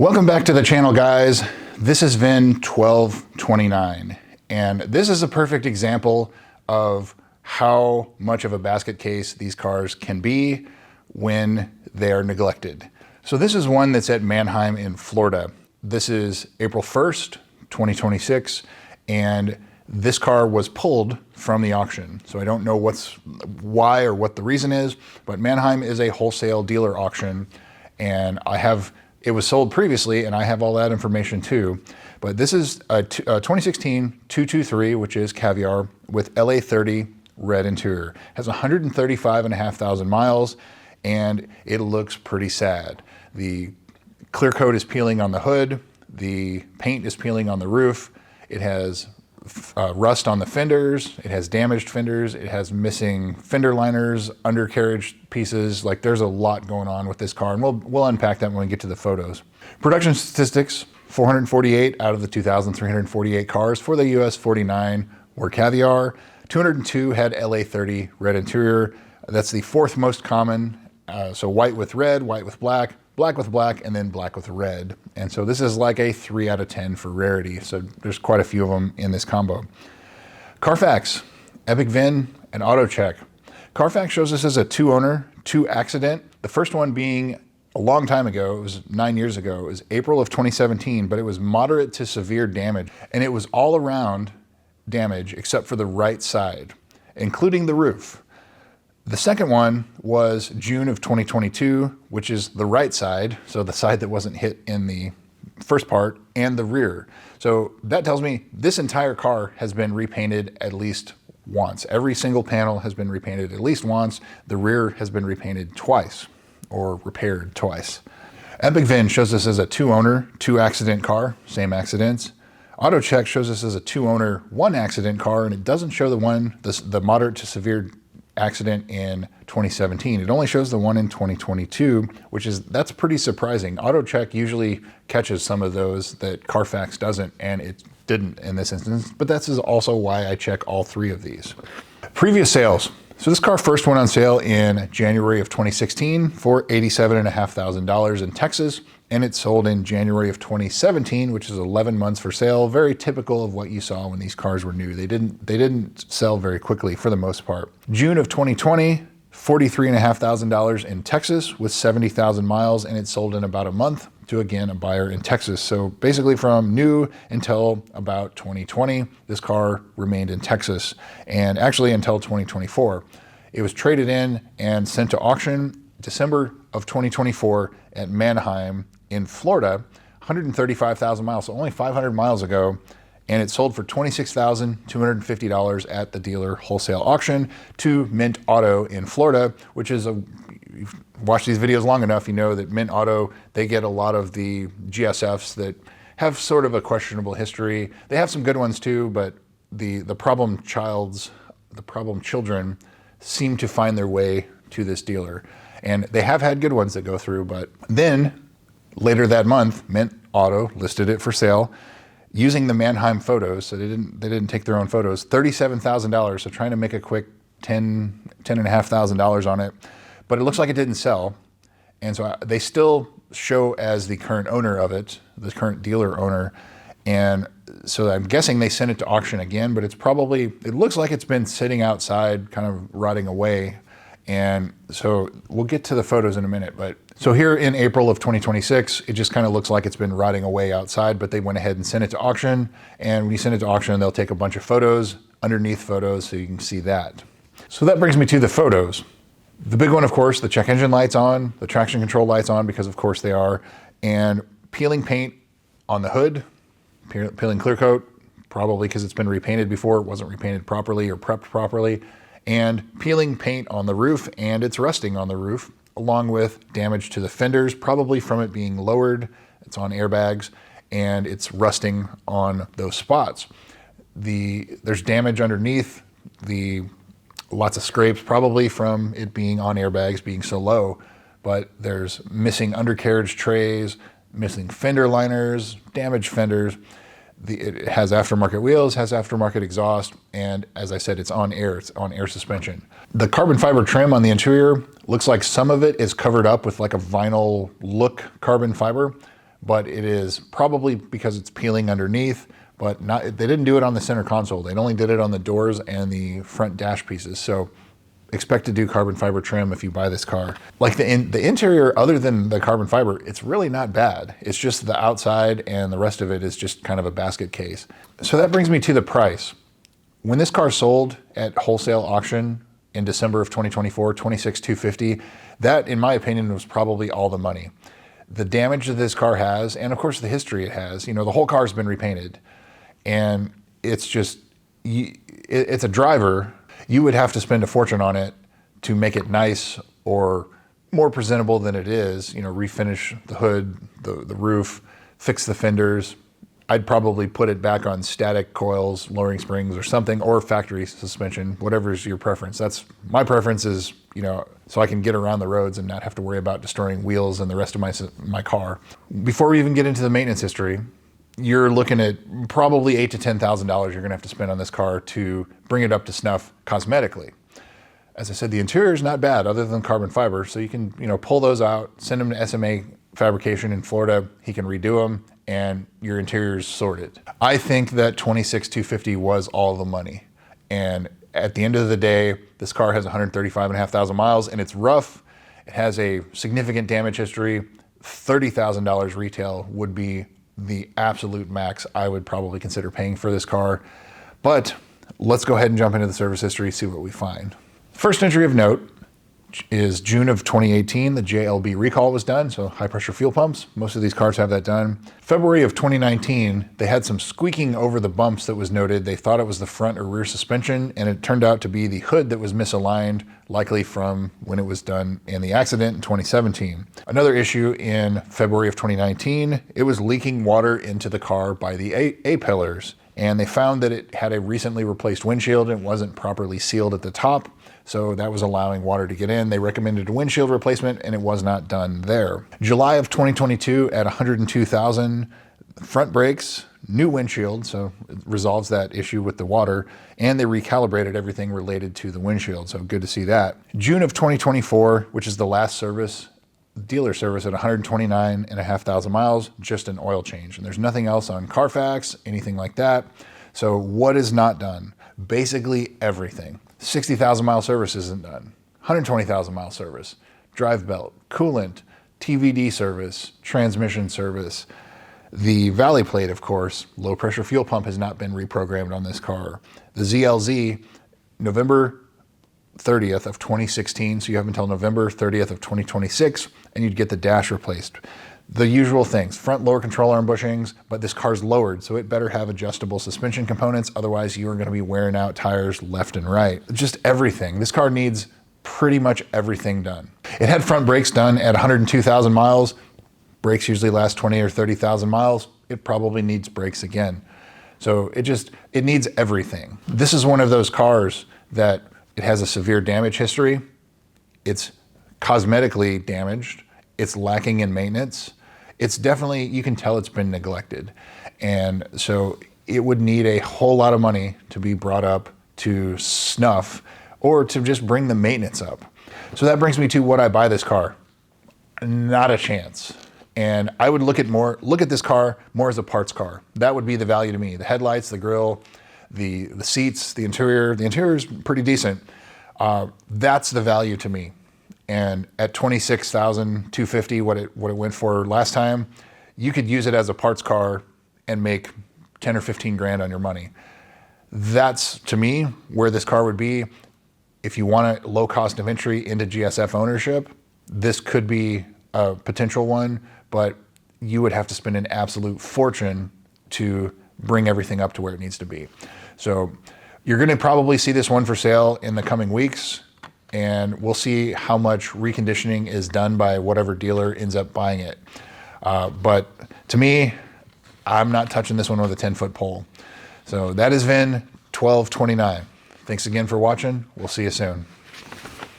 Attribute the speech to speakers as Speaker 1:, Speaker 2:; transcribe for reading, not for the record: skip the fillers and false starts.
Speaker 1: Welcome back to the channel, guys. This is VIN 1229, and this is a perfect example of how much of a basket case these cars can be when they are neglected. So this is one that's at Mannheim in Florida. This is April 1st, 2026, and this car was pulled from the auction. So I don't know why or what the reason is, but Mannheim is a wholesale dealer auction, and it was sold previously, and I have all that information too. But this is a 2016 223, which is Caviar, with LA30 red interior. Has 135,500 miles, and it looks pretty sad. The clear coat is peeling on the hood. The paint is peeling on the roof. It has rust on the fenders. It has damaged fenders. It has missing fender liners, undercarriage pieces. Like, there's a lot going on with this car, and we'll unpack that when we get to the photos. Production statistics: 448 out of the 2,348 cars for the US 49 were Caviar. 202 had LA30 red interior. That's the fourth most common. So white with red, white with black, black with black, and then black with red. And so this is like a 3 out of 10 for rarity. So there's quite a few of them in this combo. Carfax, Epic VIN, and AutoCheck. Carfax shows this as a 2-owner, 2-accident. The first one being a long time ago. It was 9 years ago. It was April of 2017, but it was moderate to severe damage. And it was all around damage except for the right side, including the roof. The second one was June of 2022, which is the right side, so the side that wasn't hit in the first part, and the rear. So that tells me this entire car has been repainted at least once. Every single panel has been repainted at least once. The rear has been repainted twice, or repaired twice. Epic VIN shows this as a 2-owner, 2-accident car, same accidents. AutoCheck shows this as a 2-owner, 1-accident car, and it doesn't show the moderate to severe accident in 2017. It only shows the one in 2022, that's pretty surprising. AutoCheck usually catches some of those that Carfax doesn't, and it didn't in this instance, but that's also why I check all 3 of these. Previous sales. So this car first went on sale in January of 2016 for $87,500 in Texas, and it sold in January of 2017, which is 11 months for sale. Very typical of what you saw when these cars were new. They didn't sell very quickly for the most part. June of 2020, $43,500 in Texas with 70,000 miles, and it sold in about a month to, again, a buyer in Texas. So basically from new until about 2020, this car remained in Texas, and actually until 2024. It was traded in and sent to auction December of 2024 at Mannheim in Florida, 135,000 miles, so only 500 miles ago, and it sold for $26,250 at the dealer wholesale auction to Mint Auto in Florida, which is you've watched these videos long enough, you know that Mint Auto, they get a lot of the GSFs that have sort of a questionable history. They have some good ones too, but the problem children seem to find their way to this dealer. And they have had good ones that go through, but then later that month, Mint Auto listed it for sale using the Mannheim photos. So they didn't take their own photos, $37,000. So trying to make a quick $10,500 on it, but it looks like it didn't sell. And so they still show as the current owner of it, the current dealer owner. And so I'm guessing they sent it to auction again, but it looks like it's been sitting outside, kind of rotting away. And so we'll get to the photos in a minute, but so here in April of 2026, it just kind of looks like it's been rotting away outside, but they went ahead and sent it to auction. And when you send it to auction, they'll take a bunch of photos, underneath photos, so you can see that. So that brings me to the photos. The big one, of course, the check engine light's on, the traction control light's on, because of course they are, and peeling paint on the hood, peeling clear coat, probably because it's been repainted before, it wasn't repainted properly or prepped properly, and peeling paint on the roof, and it's rusting on the roof, along with damage to the fenders, probably from it being lowered. It's on airbags, and it's rusting on those spots. There's damage underneath, lots of scrapes, probably from it being on airbags, being so low, but there's missing undercarriage trays, missing fender liners, damaged fenders. It has aftermarket wheels, has aftermarket exhaust, and as I said, it's on air suspension. The carbon fiber trim on the interior looks like some of it is covered up with like a vinyl look carbon fiber, but it is probably because it's peeling underneath, but they didn't do it on the center console. They only did it on the doors and the front dash pieces. So expect to do carbon fiber trim if you buy this car. Like the interior, other than the carbon fiber, it's really not bad. It's just the outside, and the rest of it is just kind of a basket case. So that brings me to the price. When this car sold at wholesale auction in December of 2024, $26,250, that, in my opinion, was probably all the money. The damage that this car has, and of course the history it has, you know, the whole car's been repainted, and it's just, it's a driver. You would have to spend a fortune on it to make it nice or more presentable than it is, you know, refinish the hood, the roof, fix the fenders. I'd probably put it back on static coils, lowering springs or something, or factory suspension, whatever is your preference. That's my preference, is, you know, so I can get around the roads and not have to worry about destroying wheels and the rest of my car. Before we even get into the maintenance history, you're looking at probably $8,000 to $10,000 you're gonna have to spend on this car to bring it up to snuff cosmetically. As I said, the interior is not bad other than carbon fiber, so you can, you know, pull those out, send them to SMA Fabrication in Florida, he can redo them, and your interior is sorted. I think that $26,250 was all the money. And at the end of the day, this car has 135,500 miles, and it's rough. It has a significant damage history. $30,000 retail would be the absolute max I would probably consider paying for this car. But let's go ahead and jump into the service history, see what we find. First entry of note is June of 2018. The JLB recall was done, so high pressure fuel pumps. Most of these cars have that done. February of 2019, they had some squeaking over the bumps that was noted. They thought it was the front or rear suspension, and it turned out to be the hood that was misaligned, likely from when it was done in the accident in 2017. Another issue in February of 2019, it was leaking water into the car by the A-pillars, and they found that it had a recently replaced windshield and it wasn't properly sealed at the top. So that was allowing water to get in. They recommended a windshield replacement, and it was not done there. July of 2022 at 102,000, front brakes, new windshield, so it resolves that issue with the water, and they recalibrated everything related to the windshield, so good to see that. June of 2024, which is the last service, dealer service at 129,500 miles, just an oil change. And there's nothing else on Carfax, anything like that. So what is not done? Basically everything. 60,000 mile service isn't done. 120,000 mile service, drive belt, coolant, TVD service, transmission service. The valley plate, of course, low pressure fuel pump has not been reprogrammed on this car. The ZLZ, November 30th of 2016, so you have until November 30th of 2026, and you'd get the dash replaced. The usual things, front lower control arm bushings, but this car's lowered, so it better have adjustable suspension components, otherwise you are gonna be wearing out tires left and right. Just everything. This car needs pretty much everything done. It had front brakes done at 102,000 miles. Brakes usually last 20 or 30,000 miles. It probably needs brakes again. So it needs everything. This is one of those cars that it has a severe damage history. It's cosmetically damaged. It's lacking in maintenance. It's definitely, you can tell it's been neglected. And so it would need a whole lot of money to be brought up to snuff or to just bring the maintenance up. So that brings me to would I buy this car? Not a chance. And I would look at this car more as a parts car. That would be the value to me. The headlights, the grille, the seats, the interior. The interior is pretty decent. That's the value to me. And at $26,250, what it went for last time, you could use it as a parts car and make 10 or 15 grand on your money. That's, to me, where this car would be. If you want a low cost of entry into GSF ownership, this could be a potential one, but you would have to spend an absolute fortune to bring everything up to where it needs to be. So you're gonna probably see this one for sale in the coming weeks, and we'll see how much reconditioning is done by whatever dealer ends up buying it. But to me, I'm not touching this one with a 10-foot pole. So that is VIN 1229. Thanks again for watching. We'll see you soon.